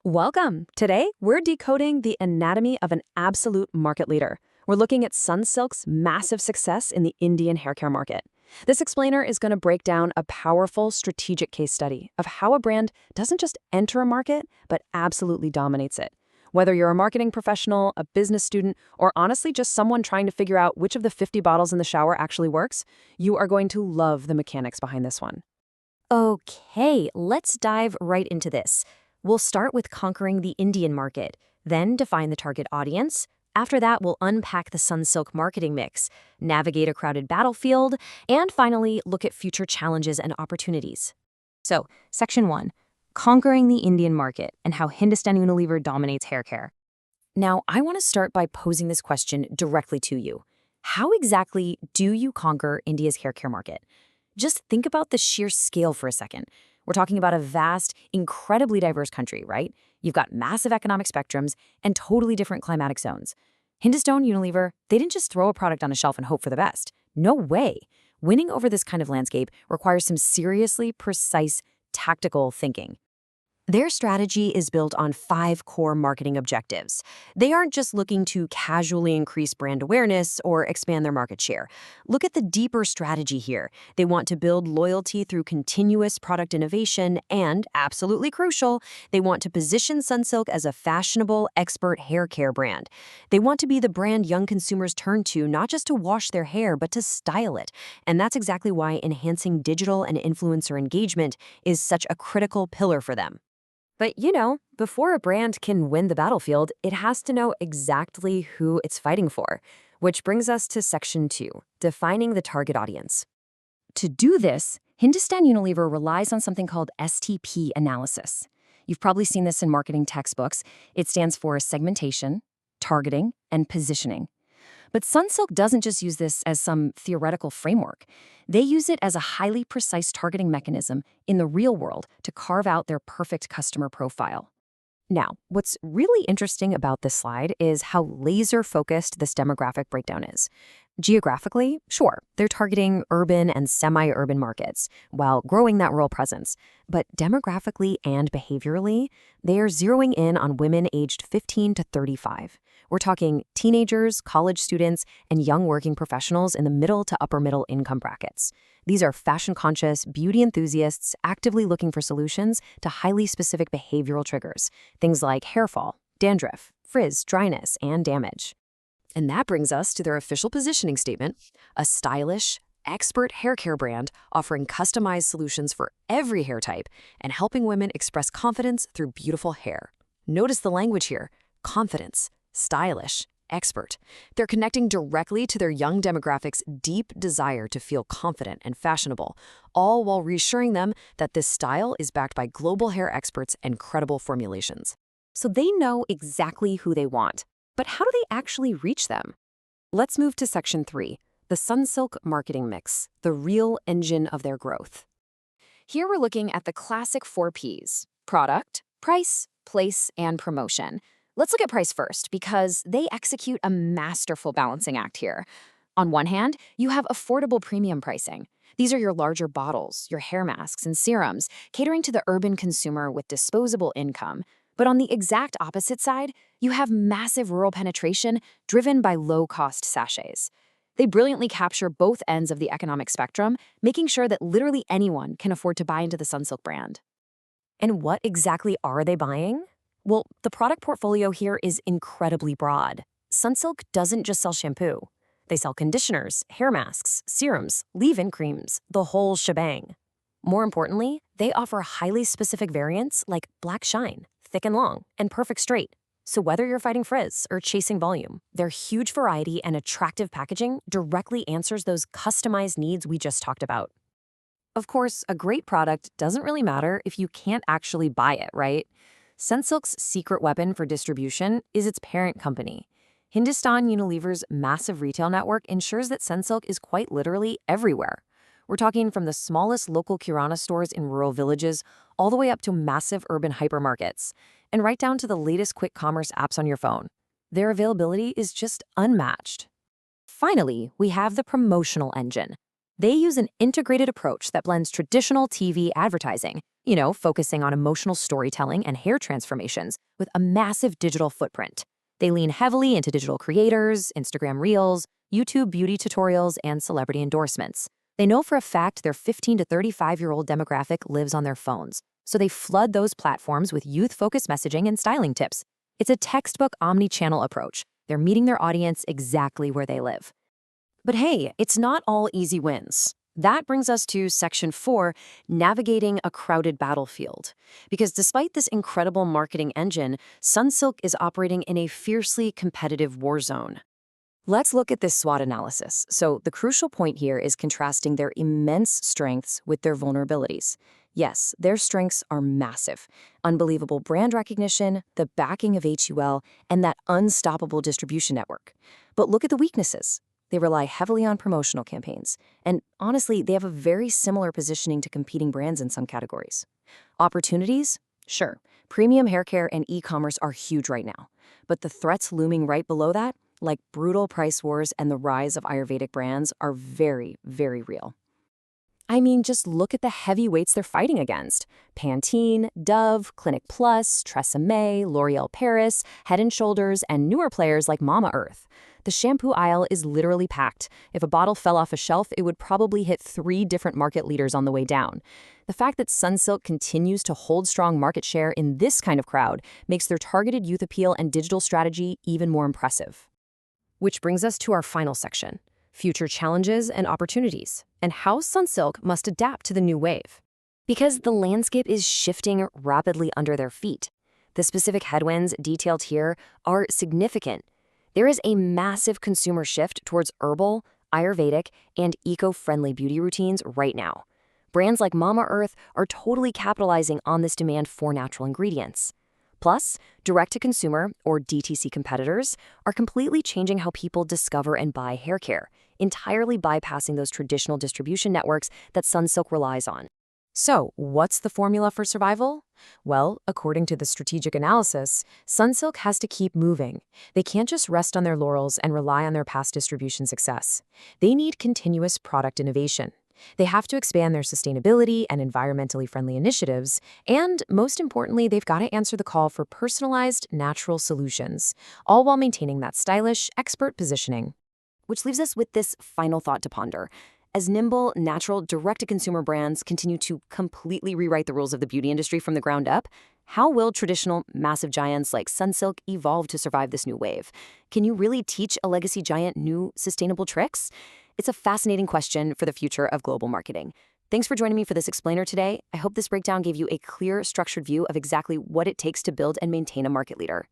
Welcome! Today, we're decoding the anatomy of an absolute market leader. We're looking at Sunsilk's massive success in the Indian hair care market. This explainer is going to break down a powerful strategic case study of how a brand doesn't just enter a market, but absolutely dominates it. Whether you're a marketing professional, a business student, or honestly just someone trying to figure out which of the 50 bottles in the shower actually works, you are going to love the mechanics behind this one. Okay, let's dive right into this. We'll start with conquering the Indian market, then define the target audience. After that, we'll unpack the Sunsilk marketing mix, navigate a crowded battlefield, and finally look at future challenges and opportunities. So, Section 1, conquering the Indian market and how Hindustan Unilever dominates hair care. Now, I want to start by posing this question directly to you. How exactly do you conquer India's hair care market? Just think about the sheer scale for a second. We're talking about a vast, incredibly diverse country, right? You've got massive economic spectrums and totally different climatic zones. Hindustan Unilever, they didn't just throw a product on a shelf and hope for the best. No way. Winning over this kind of landscape requires some seriously precise, tactical thinking. Their strategy is built on 5 core marketing objectives. They aren't just looking to casually increase brand awareness or expand their market share. Look at the deeper strategy here. They want to build loyalty through continuous product innovation and, absolutely crucial, they want to position Sunsilk as a fashionable, expert hair care brand. They want to be the brand young consumers turn to not just to wash their hair, but to style it. And that's exactly why enhancing digital and influencer engagement is such a critical pillar for them. But before a brand can win the battlefield, it has to know exactly who it's fighting for. Which brings us to Section 2, defining the target audience. To do this, Hindustan Unilever relies on something called STP analysis. You've probably seen this in marketing textbooks. It stands for segmentation, targeting, and positioning. But Sunsilk doesn't just use this as some theoretical framework. They use it as a highly precise targeting mechanism in the real world to carve out their perfect customer profile. Now, what's really interesting about this slide is how laser-focused this demographic breakdown is. Geographically, sure, they're targeting urban and semi-urban markets while growing that rural presence. But demographically and behaviorally, they are zeroing in on women aged 15 to 35. We're talking teenagers, college students, and young working professionals in the middle to upper middle income brackets. These are fashion-conscious, beauty enthusiasts actively looking for solutions to highly specific behavioral triggers, things like hair fall, dandruff, frizz, dryness, and damage. And that brings us to their official positioning statement, a stylish, expert hair care brand offering customized solutions for every hair type and helping women express confidence through beautiful hair. Notice the language here, confidence, stylish, expert. They're connecting directly to their young demographic's deep desire to feel confident and fashionable, all while reassuring them that this style is backed by global hair experts and credible formulations. So they know exactly who they want. But how do they actually reach them? Let's move to Section 3, the Sunsilk marketing mix, the real engine of their growth. Here we're looking at the classic 4 Ps: product, price, place, and promotion. Let's look at price first, because they execute a masterful balancing act here. On one hand, you have affordable premium pricing. These are your larger bottles, your hair masks, and serums, catering to the urban consumer with disposable income. But on the exact opposite side, you have massive rural penetration driven by low-cost sachets. They brilliantly capture both ends of the economic spectrum, making sure that literally anyone can afford to buy into the Sunsilk brand. And what exactly are they buying? Well, the product portfolio here is incredibly broad. Sunsilk doesn't just sell shampoo. They sell conditioners, hair masks, serums, leave-in creams, the whole shebang. More importantly, they offer highly specific variants like Black Shine, Thick and Long, and Perfect Straight. So whether you're fighting frizz or chasing volume, their huge variety and attractive packaging directly answers those customized needs we just talked about. Of course, a great product doesn't really matter if you can't actually buy it, right? Sunsilk's secret weapon for distribution is its parent company. Hindustan Unilever's massive retail network ensures that Sunsilk is quite literally everywhere. We're talking from the smallest local kirana stores in rural villages all the way up to massive urban hypermarkets, and right down to the latest quick commerce apps on your phone. Their availability is just unmatched. Finally, we have the promotional engine. They use an integrated approach that blends traditional TV advertising, focusing on emotional storytelling and hair transformations, with a massive digital footprint. They lean heavily into digital creators, Instagram Reels, YouTube beauty tutorials, and celebrity endorsements. They know for a fact their 15 to 35-year-old demographic lives on their phones, so they flood those platforms with youth-focused messaging and styling tips. It's a textbook omni-channel approach. They're meeting their audience exactly where they live. But hey, it's not all easy wins. That brings us to Section 4, navigating a crowded battlefield. Because despite this incredible marketing engine, Sunsilk is operating in a fiercely competitive war zone. Let's look at this SWOT analysis. So the crucial point here is contrasting their immense strengths with their vulnerabilities. Yes, their strengths are massive. Unbelievable brand recognition, the backing of HUL, and that unstoppable distribution network. But look at the weaknesses. They rely heavily on promotional campaigns. And honestly, they have a very similar positioning to competing brands in some categories. Opportunities? Sure. Premium haircare and e-commerce are huge right now. But the threats looming right below that, like brutal price wars and the rise of Ayurvedic brands, are very, very real. I mean, just look at the heavyweights they're fighting against. Pantene, Dove, Clinic Plus, Tresemme, L'Oreal Paris, Head & Shoulders, and newer players like Mama Earth. The shampoo aisle is literally packed. If a bottle fell off a shelf, it would probably hit 3 different market leaders on the way down. The fact that Sunsilk continues to hold strong market share in this kind of crowd makes their targeted youth appeal and digital strategy even more impressive. Which brings us to our final section, future challenges and opportunities, and how Sunsilk must adapt to the new wave. Because the landscape is shifting rapidly under their feet. The specific headwinds detailed here are significant. There is a massive consumer shift towards herbal, Ayurvedic, and eco-friendly beauty routines right now. Brands like Mama Earth are totally capitalizing on this demand for natural ingredients. Plus, direct-to-consumer, or DTC competitors, are completely changing how people discover and buy hair care, entirely bypassing those traditional distribution networks that Sunsilk relies on. So, what's the formula for survival? Well, according to the strategic analysis, Sunsilk has to keep moving. They can't just rest on their laurels and rely on their past distribution success. They need continuous product innovation. They have to expand their sustainability and environmentally friendly initiatives, and most importantly, they've got to answer the call for personalized, natural solutions, all while maintaining that stylish, expert positioning. Which leaves us with this final thought to ponder. As nimble, natural, direct-to-consumer brands continue to completely rewrite the rules of the beauty industry from the ground up, how will traditional, massive giants like Sunsilk evolve to survive this new wave? Can you really teach a legacy giant new, sustainable tricks? It's a fascinating question for the future of global marketing. Thanks for joining me for this explainer today. I hope this breakdown gave you a clear, structured view of exactly what it takes to build and maintain a market leader.